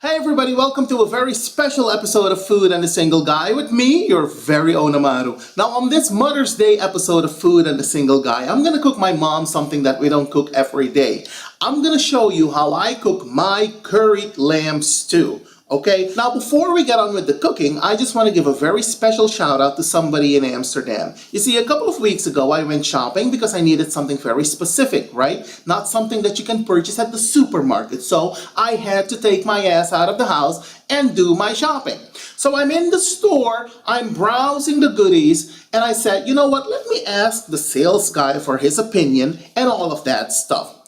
Hey everybody, welcome to a very special episode of Food and the Single Guy with me, your very own AMARU. Now on this Mother's Day episode of Food and the Single Guy, I'm gonna cook my mom something that we don't cook every day. I'm gonna show you how I cook my curried lamb stew. Okay, now before we get on with the cooking, I just want to give a very special shout out to somebody in Amsterdam. You see, a couple of weeks ago I went shopping because I needed something very specific, right? Not something that you can purchase at the supermarket. So I had to take my ass out of the house and do my shopping. So I'm in the store, I'm browsing the goodies, and I said, you know what, let me ask the sales guy for his opinion and all of that stuff.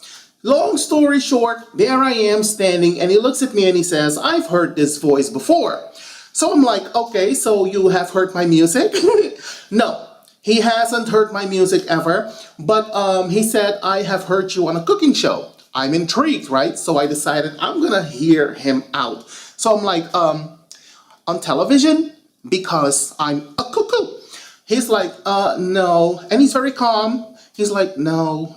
Long story short, there I am standing and he looks at me and he says, I've heard this voice before. So I'm like, okay, so you have heard my music? No, he hasn't heard my music ever, but he said, I have heard you on a cooking show. I'm intrigued, right? So I decided I'm gonna hear him out. So I'm like, on television? Because I'm a cuckoo. He's like, no, and he's very calm. He's like, no.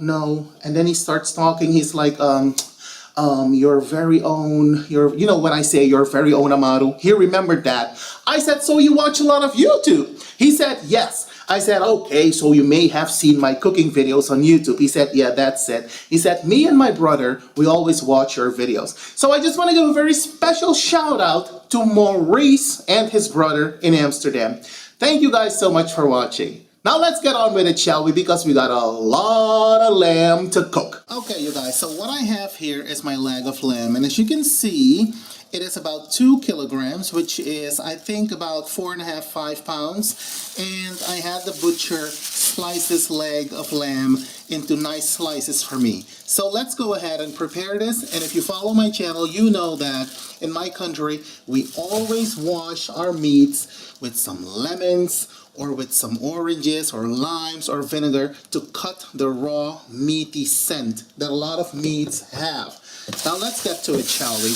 And then he starts talking. He's like, your very own, you know, when I say your very own AMARU, he remembered that. I said, so you watch a lot of YouTube? He said, yes. I said, okay, so you may have seen my cooking videos on YouTube. He said, yeah, that's it. He said, me and my brother, we always watch your videos. So I just want to give a very special shout out to Maurice and his brother in Amsterdam. Thank you guys so much for watching. Now let's get on with it, shall we? Because we got a lot of lamb to cook. Okay, you guys, so what I have here is my leg of lamb. And as you can see, it is about 2 kilograms, which is, I think, about 4.5, 5 pounds. And I had the butcher slice this leg of lamb into nice slices for me. So let's go ahead and prepare this. And if you follow my channel, you know that in my country, we always wash our meats with some lemons, or with some oranges or limes or vinegar to cut the raw meaty scent that a lot of meats have. Now let's get to it, shall we?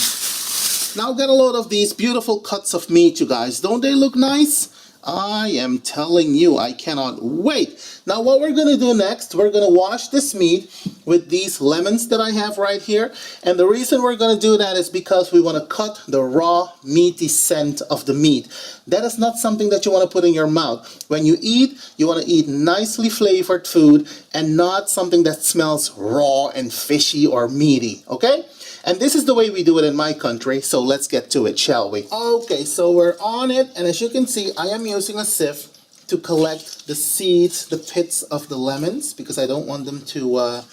Now get a load of these beautiful cuts of meat, you guys. Don't they look nice? I am telling you, I cannot wait. Now what we're going to do next, we're going to wash this meat with these lemons that I have right here. And the reason we're going to do that is because we want to cut the raw meaty scent of the meat. That is not something that you want to put in your mouth. When you eat, you want to eat nicely flavored food and not something that smells raw and fishy or meaty, okay? And this is the way we do it in my country, so let's get to it, shall we? Okay, so we're on it, and as you can see, I am using a sieve to collect the seeds, the pits of the lemons, because I don't want them to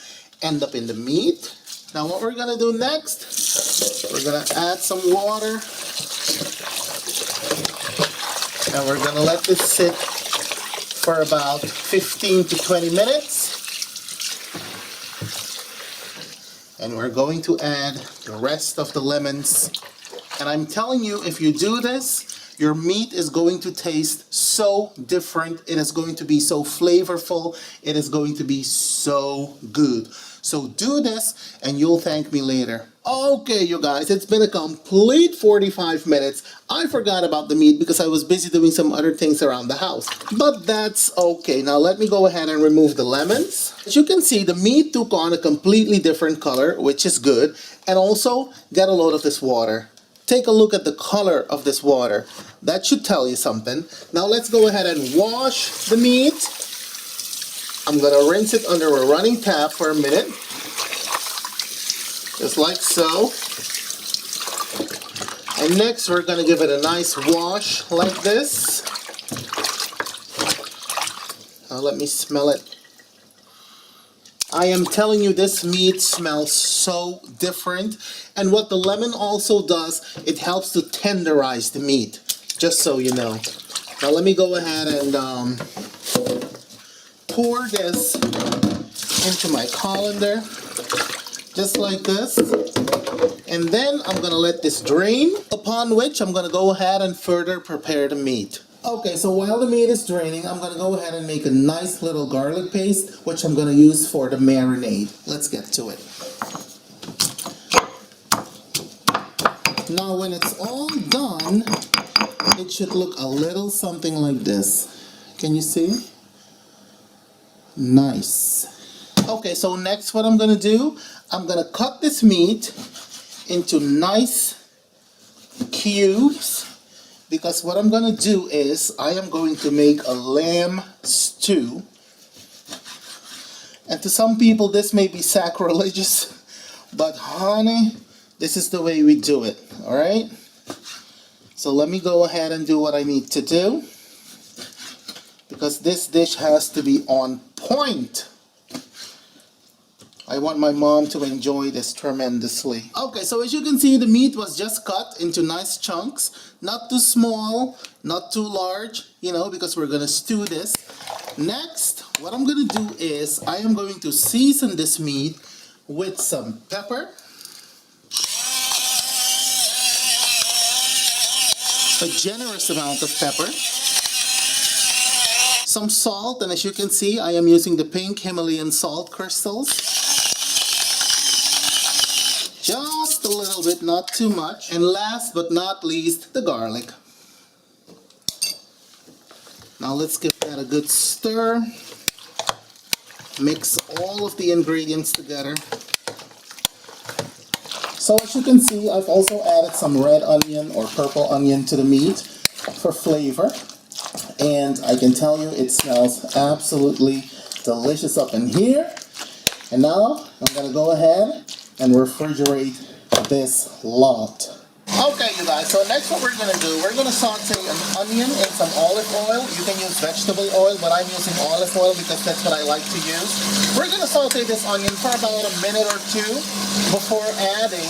end up in the meat. Now what we're gonna do next, we're gonna add some water, and we're gonna let this sit for about 15 to 20 minutes. And we're going to add the rest of the lemons. And I'm telling you, if you do this, your meat is going to taste so different. It is going to be so flavorful. It is going to be so good. So do this and you'll thank me later. Okay, you guys, it's been a complete 45 minutes. I forgot about the meat because I was busy doing some other things around the house. But that's okay. Now let me go ahead and remove the lemons. As you can see, the meat took on a completely different color, which is good. And also, get a load of this water. Take a look at the color of this water. That should tell you something. Now let's go ahead and wash the meat. I'm gonna rinse it under a running tap for a minute. Just like so. And next we're gonna give it a nice wash like this. Now let me smell it. I am telling you, this meat smells so different. And what the lemon also does, it helps to tenderize the meat, just so you know. Now let me go ahead and pour this into my colander, just like this. And then I'm gonna let this drain, upon which I'm gonna go ahead and further prepare the meat. Okay, so while the meat is draining, I'm gonna go ahead and make a nice little garlic paste, which I'm gonna use for the marinade. Let's get to it. Now when it's all done, it should look a little something like this. Can you see? Nice. Okay, so next what I'm gonna do, I'm gonna cut this meat into nice cubes, because what I'm gonna do is I am going to make a lamb stew. And to some people this may be sacrilegious, but honey, this is the way we do it, all right? So let me go ahead and do what I need to do, because this dish has to be on point. I want my mom to enjoy this tremendously. Okay, so as you can see, the meat was just cut into nice chunks. Not too small, not too large, you know, because we're gonna stew this. Next, what I'm gonna do is I am going to season this meat with some pepper, a generous amount of pepper, some salt, and as you can see, I am using the pink Himalayan salt crystals. Just a little bit, not too much. And last but not least, the garlic. Now let's give that a good stir. Mix all of the ingredients together. So as you can see, I've also added some red onion or purple onion to the meat for flavor. And I can tell you it smells absolutely delicious up in here. And now I'm gonna go ahead and refrigerate this lot. Okay, you guys, so next what we're gonna do, we're gonna saute an onion in some olive oil. You can use vegetable oil, but I'm using olive oil because that's what I like to use. We're gonna saute this onion for about a minute or two before adding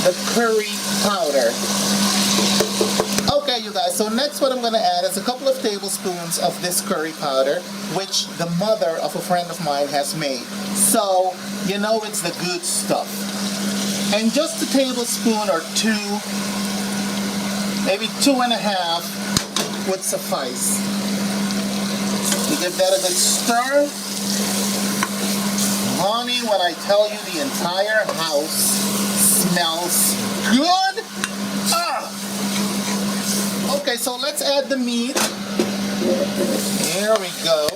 the curry powder. Okay, you guys, so next what I'm gonna add is a couple of tablespoons of this curry powder, which the mother of a friend of mine has made. So, you know it's the good stuff. And just a tablespoon or two, maybe 2.5 would suffice. You give that a good stir. Honey, when I tell you the entire house smells good. Okay, so let's add the meat. Here we go.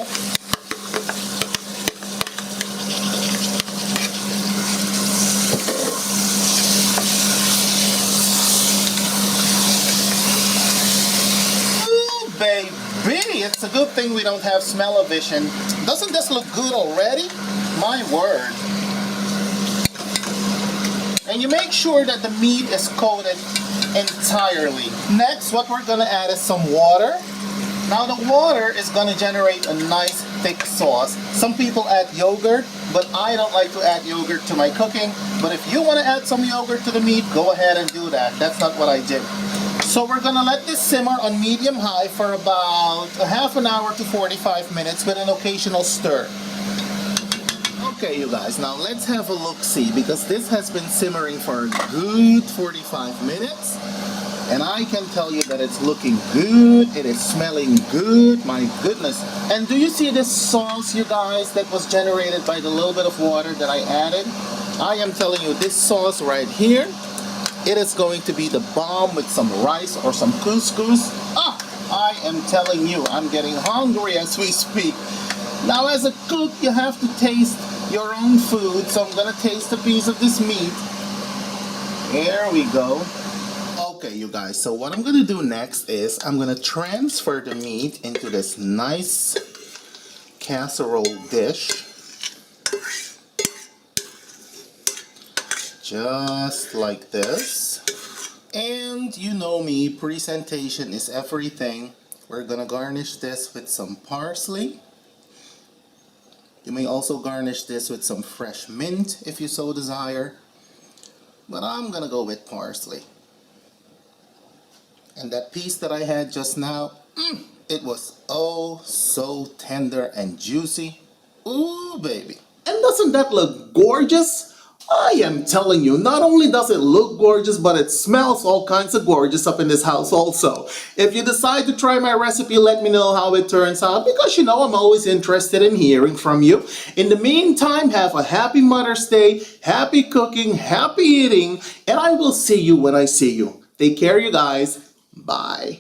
Baby, it's a good thing we don't have smell-o-vision. Doesn't this look good already? My word. And you make sure that the meat is coated entirely. Next, what we're gonna add is some water. Now the water is gonna generate a nice thick sauce. Some people add yogurt, but I don't like to add yogurt to my cooking. But if you wanna add some yogurt to the meat, go ahead and do that. That's not what I did. So we're gonna let this simmer on medium-high for about a half an hour to 45 minutes with an occasional stir. Okay, you guys, now let's have a look-see, because this has been simmering for a good 45 minutes. And I can tell you that it's looking good, it is smelling good, my goodness. And do you see this sauce, you guys, that was generated by the little bit of water that I added? I am telling you, this sauce right here, it is going to be the bomb with some rice or some couscous. I am telling you, I'm getting hungry as we speak. Now as a cook, you have to taste your own food, so I'm gonna taste a piece of this meat. Here we go. Okay, you guys, so what I'm gonna do next is I'm gonna transfer the meat into this nice casserole dish. Just like this. And you know me, presentation is everything. We're gonna garnish this with some parsley. You may also garnish this with some fresh mint if you so desire. But I'm gonna go with parsley. And that piece that I had just now, it was oh so tender and juicy. Ooh, baby. And doesn't that look gorgeous? I am telling you, not only does it look gorgeous, but it smells all kinds of gorgeous up in this house also. If you decide to try my recipe, let me know how it turns out, because you know I'm always interested in hearing from you. In the meantime, have a happy Mother's Day, happy cooking, happy eating, and I will see you when I see you. Take care, you guys. Bye.